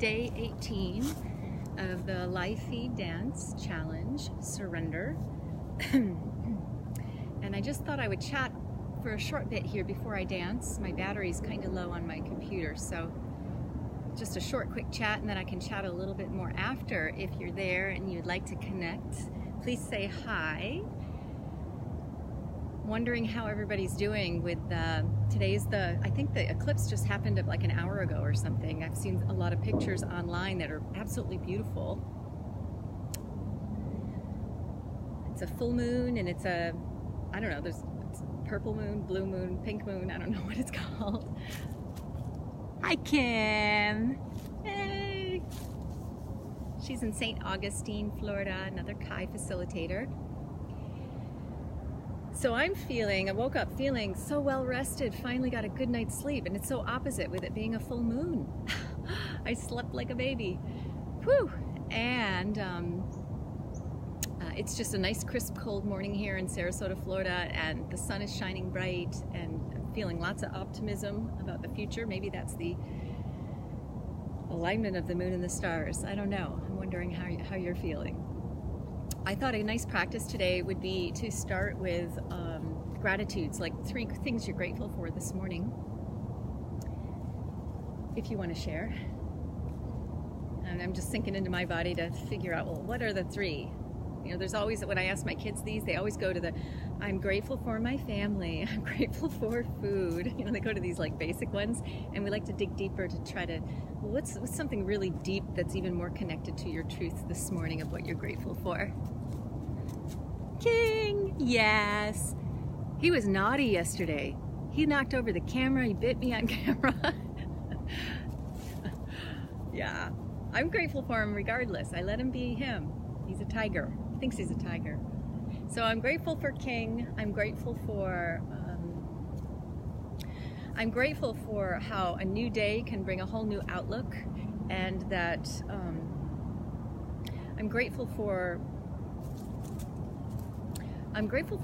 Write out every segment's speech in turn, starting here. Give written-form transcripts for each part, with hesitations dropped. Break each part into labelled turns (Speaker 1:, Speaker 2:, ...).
Speaker 1: day 18 of the Live Feed Dance Challenge, Surrender. And I just thought I would chat for a short bit here before I dance. My battery's kind of low on my computer, so just a short quick chat, and then I can chat a little bit more after. If you're there and you'd like to connect, please say hi. Wondering how everybody's doing with I think the eclipse just happened like an hour ago or something. I've seen a lot of pictures online that are absolutely beautiful. It's a full moon, and it's a, I don't know, it's purple moon, blue moon, pink moon, I don't know what it's called. Hi Kim! Hey! She's in St. Augustine, Florida, another Kai facilitator. So I woke up feeling so well rested, finally got a good night's sleep, and it's so opposite with it being a full moon. I slept like a baby. Whew! And it's just a nice crisp cold morning here in Sarasota, Florida, and the sun is shining bright, and I'm feeling lots of optimism about the future. Maybe that's the alignment of the moon and the stars. I don't know. I'm wondering how you're feeling. I thought a nice practice today would be to start with gratitudes, like 3 things you're grateful for this morning, if you want to share. And I'm just sinking into my body to figure out, well, what are the 3? You know, there's always, when I ask my kids these, they always go to I'm grateful for my family, I'm grateful for food. You know, they go to these like basic ones, and we like to dig deeper to try to, well, what's something really deep that's even more connected to your truth this morning of what you're grateful for? King, yes. He was naughty yesterday. He knocked over the camera, he bit me on camera. Yeah, I'm grateful for him regardless. I let him be him. He's a tiger. He thinks he's a tiger. So I'm grateful for King. I'm grateful for how a new day can bring a whole new outlook, and that I'm grateful for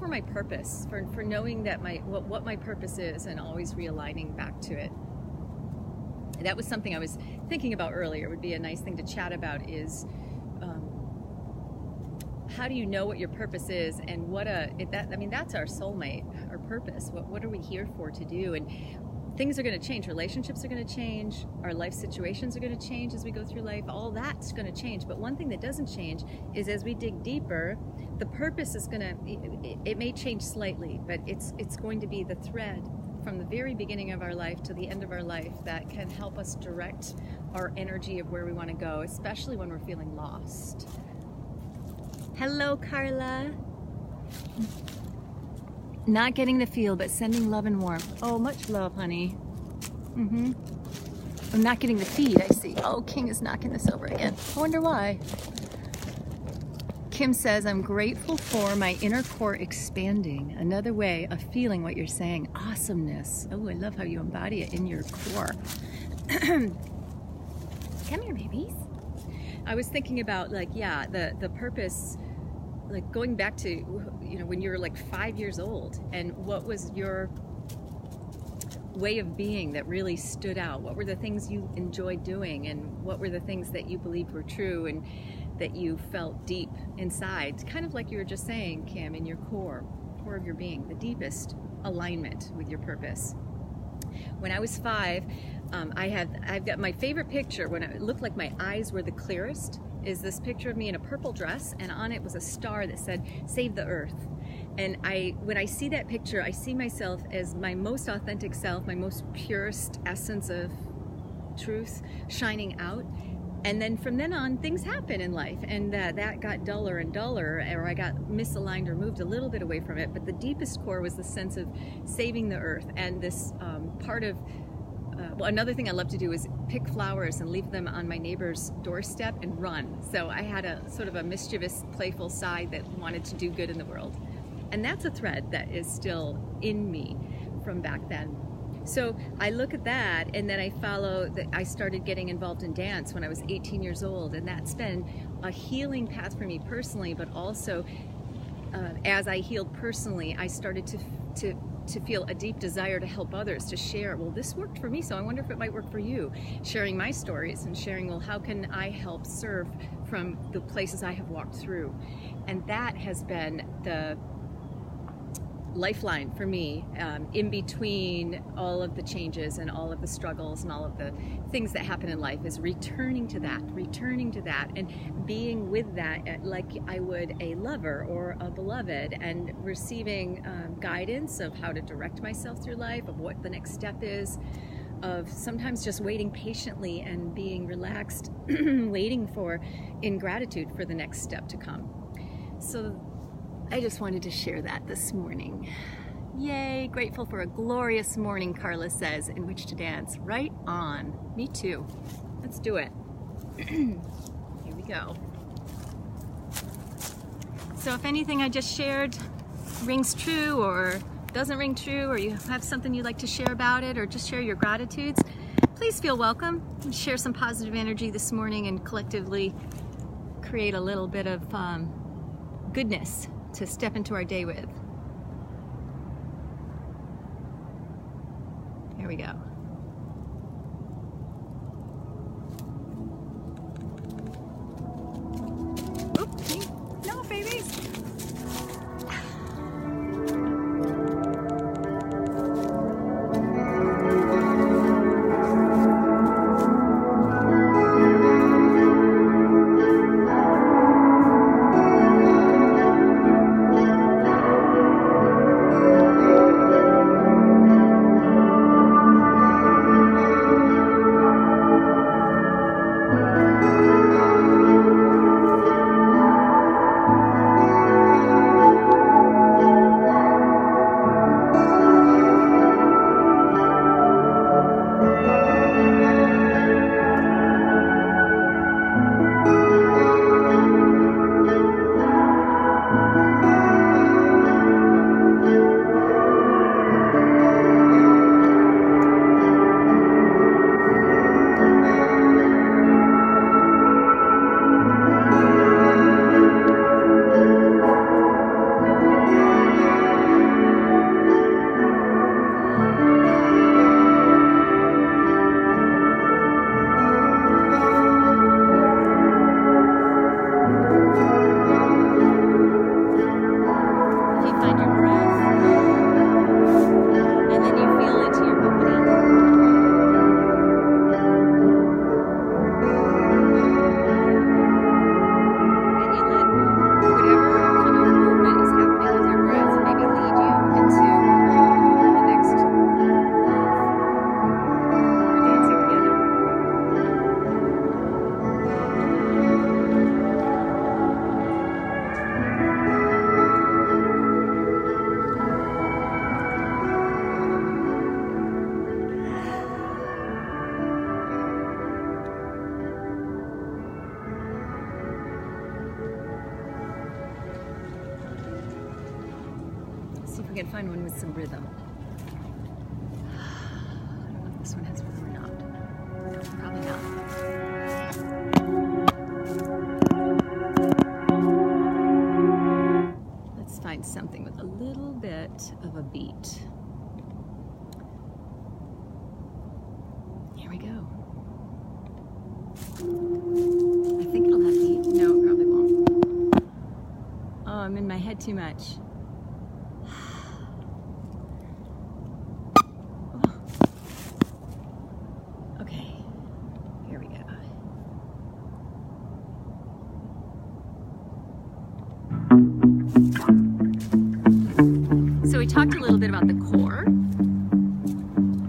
Speaker 1: my purpose, for knowing that what my purpose is, and always realigning back to it. And that was something I was thinking about earlier. Would be a nice thing to chat about is how do you know what your purpose is, and that's our soulmate, our purpose. What are we here for to do? And things are going to change. Relationships are going to change. Our life situations are going to change as we go through life. All that's going to change. But one thing that doesn't change is as we dig deeper, the purpose is going to, it may change slightly, but it's going to be the thread from the very beginning of our life to the end of our life that can help us direct our energy of where we want to go, especially when we're feeling lost. Hello, Carla. Not getting the feel, but sending love and warmth. Oh, much love, honey. I'm not getting the feed, I see. Oh, King is knocking this over again. I wonder why. Kim says, I'm grateful for my inner core expanding. Another way of feeling what you're saying. Awesomeness. Oh, I love how you embody it in your core. Come here, babies. I was thinking about, the purpose, like going back to, when you were like 5 years old, and what was your way of being that really stood out? What were the things you enjoyed doing, and what were the things that you believed were true and that you felt deep inside? Kind of like you were just saying, Kim, in your core of your being, the deepest alignment with your purpose. When I was 5, I've got my favorite picture when it looked like my eyes were the clearest, is this picture of me in a purple dress, and on it was a star that said, Save the Earth. And when I see that picture, I see myself as my most authentic self, my most purest essence of truth shining out. And then from then on, things happen in life, and that got duller and duller, or I got misaligned or moved a little bit away from it. But the deepest core was the sense of saving the earth, and this part of another thing I love to do is pick flowers and leave them on my neighbor's doorstep and run. So I had a sort of a mischievous, playful side that wanted to do good in the world. And that's a thread that is still in me from back then. So I look at that, and then I started getting involved in dance when I was 18 years old, and that's been a healing path for me personally, but also as I healed personally, I started to feel a deep desire to help others, to share. Well, this worked for me, so I wonder if it might work for you. Sharing my stories and sharing, well, how can I help serve from the places I have walked through? And that has been the lifeline for me, in between all of the changes and all of the struggles and all of the things that happen in life, is returning to that and being with that like I would a lover or a beloved, and receiving guidance of how to direct myself through life, of what the next step is, of sometimes just waiting patiently and being relaxed, waiting in gratitude for the next step to come. So I just wanted to share that this morning. Yay, grateful for a glorious morning, Carla says, in which to dance. Right on. Me too. Let's do it. Here we go. So if anything I just shared rings true or doesn't ring true, or you have something you'd like to share about it, or just share your gratitudes, please feel welcome. Share some positive energy this morning and collectively create a little bit of goodness to step into our day with. Here we go. Oopsie. No, babies. See if we can find one with some rhythm. I don't know if this one has rhythm or not. Probably not. Let's find something with a little bit of a beat. Here we go. I think it'll have beat. No, it probably won't. Oh, I'm in my head too much. So we talked a little bit about the core.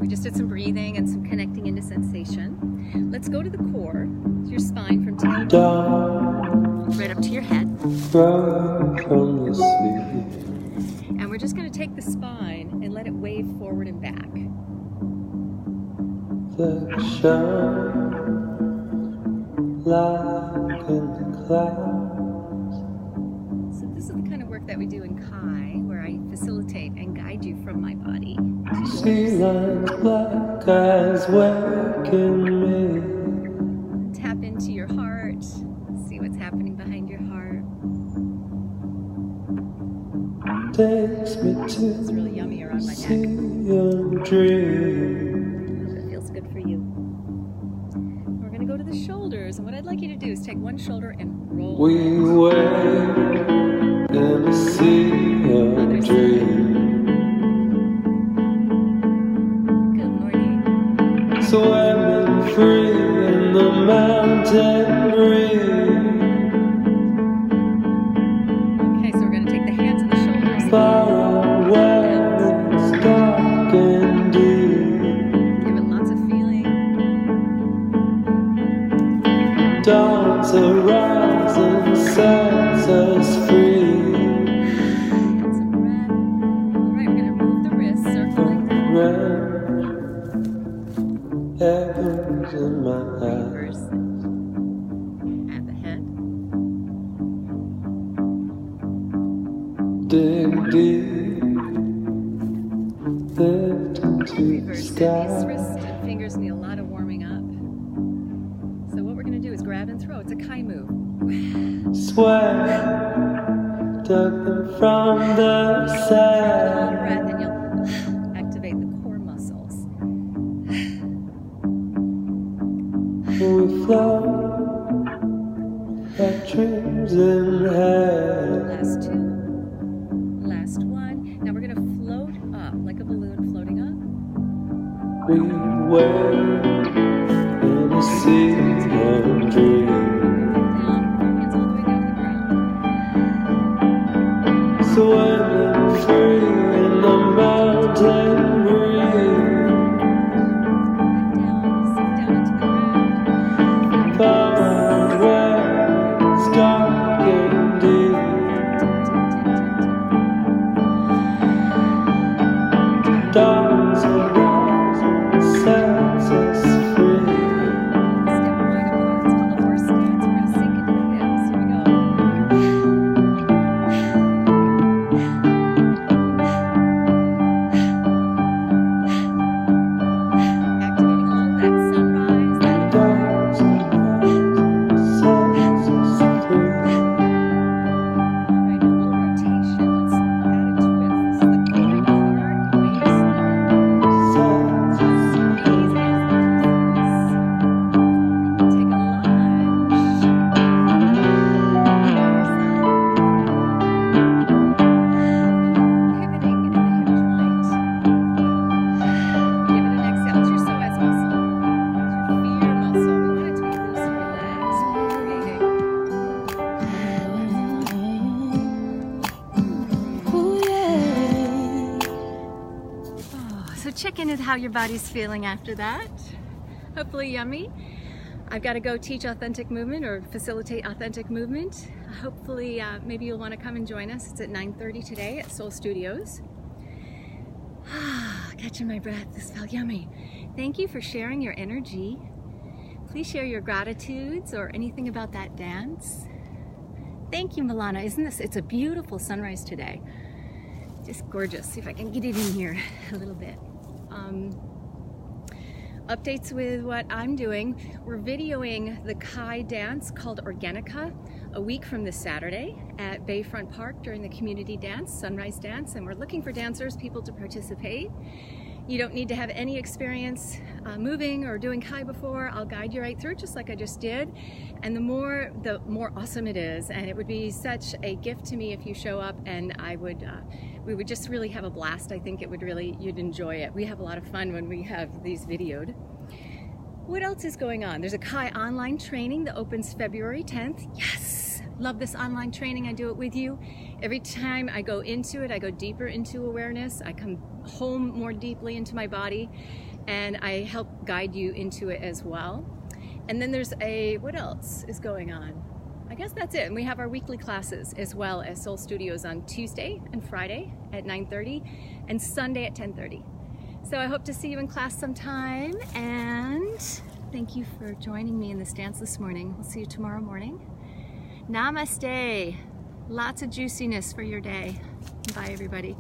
Speaker 1: We just did some breathing and some connecting into sensation. Let's go to the core, to your spine from tailbone right up to your head. And we're just going to take the spine and let it wave forward and back. So this is the kind of work that we do in Kai, where I facilitate and guide you from my body. Tap into your heart. See what's happening behind your heart.
Speaker 2: takes me to
Speaker 1: It's really yummy around my neck.
Speaker 2: see a dream.
Speaker 1: That feels good for you. We're going to go to the shoulders, and what I'd like you to do is take one shoulder and roll.
Speaker 2: We wait in a sea of dream.
Speaker 1: Good morning.
Speaker 2: Swimming free in the mountain breeze.
Speaker 1: Okay, so we're going to take the hands and the shoulders.
Speaker 2: Far away, it's dark and deep.
Speaker 1: Give it lots of feeling.
Speaker 2: Dawn's horizon sets us free.
Speaker 1: Get some breath. All right, we're going to move the wrists, circling down.
Speaker 2: Red echoes in my eyes.
Speaker 1: Reverse. At the head.
Speaker 2: Dig deep, lift into the
Speaker 1: Reverse. These
Speaker 2: sky.
Speaker 1: wrists and fingers need a lot of warming up. So what we're going to do is grab and throw. It's a Kai move.
Speaker 2: Sweat, dug them from the
Speaker 1: Take a long
Speaker 2: sand.
Speaker 1: breath and you'll activate the core muscles.
Speaker 2: We float like dreams in heaven.
Speaker 1: Last two. Last one. Now we're going to float up like a balloon floating up.
Speaker 2: We wait in a sea of dreams.
Speaker 1: Down. Hands all the way down to the ground.
Speaker 2: Swimming free in the mountain breeze.
Speaker 1: Down. Sink down into the ground.
Speaker 2: Far away, it's dark and deep. Dawn's horizon sets us free.
Speaker 1: Step wide apart. It's called a horse stance. We're going to sink into the hips. Here we go. Activating all that sunrise, that
Speaker 2: Dawn's horizon sets us free.
Speaker 1: all right, a little rotation. Let's add a twist. This is the core, the heart, the waistline.
Speaker 2: Sets us
Speaker 1: Squeeze against the toes. Take a lunge. Pivoting in the hip joint. Give it an exhale. It's your psoas muscle. It's your fear muscle. We want it to be loose and relaxed. Breathing. So check in with how your body's feeling after that. Hopefully yummy. I've got to go teach authentic movement or facilitate authentic movement. Hopefully maybe you'll want to come and join us. It's at 9:30 today at Soul Studios. Catching my breath. This felt yummy. Thank you for sharing your energy. Please share your gratitudes or anything about that dance. Thank you, Milana. Isn't this? It's a beautiful sunrise today. Just gorgeous. See if I can get it in here a little bit. Updates with what I'm doing. We're videoing the Kai dance called Organica a week from this Saturday at Bayfront Park during the community dance, sunrise dance, and we're looking for dancers, people to participate. You don't need to have any experience moving or doing Kai before. I'll guide you right through, just like I just did. And the more awesome it is. And it would be such a gift to me if you show up, and we would just really have a blast. I think you'd enjoy it. We have a lot of fun when we have these videoed. What else is going on? There's a Kai online training that opens February 10th. Yes! Love this online training. I do it with you. Every time I go into it, I go deeper into awareness. I come home more deeply into my body, and I help guide you into it as well. And then there's what else is going on? I guess that's it. And we have our weekly classes as well as Soul Studios on Tuesday and Friday at 9:30 and Sunday at 10:30. So I hope to see you in class sometime, and thank you for joining me in this dance this morning. We'll see you tomorrow morning. Namaste. Lots of juiciness for your day. Bye, everybody.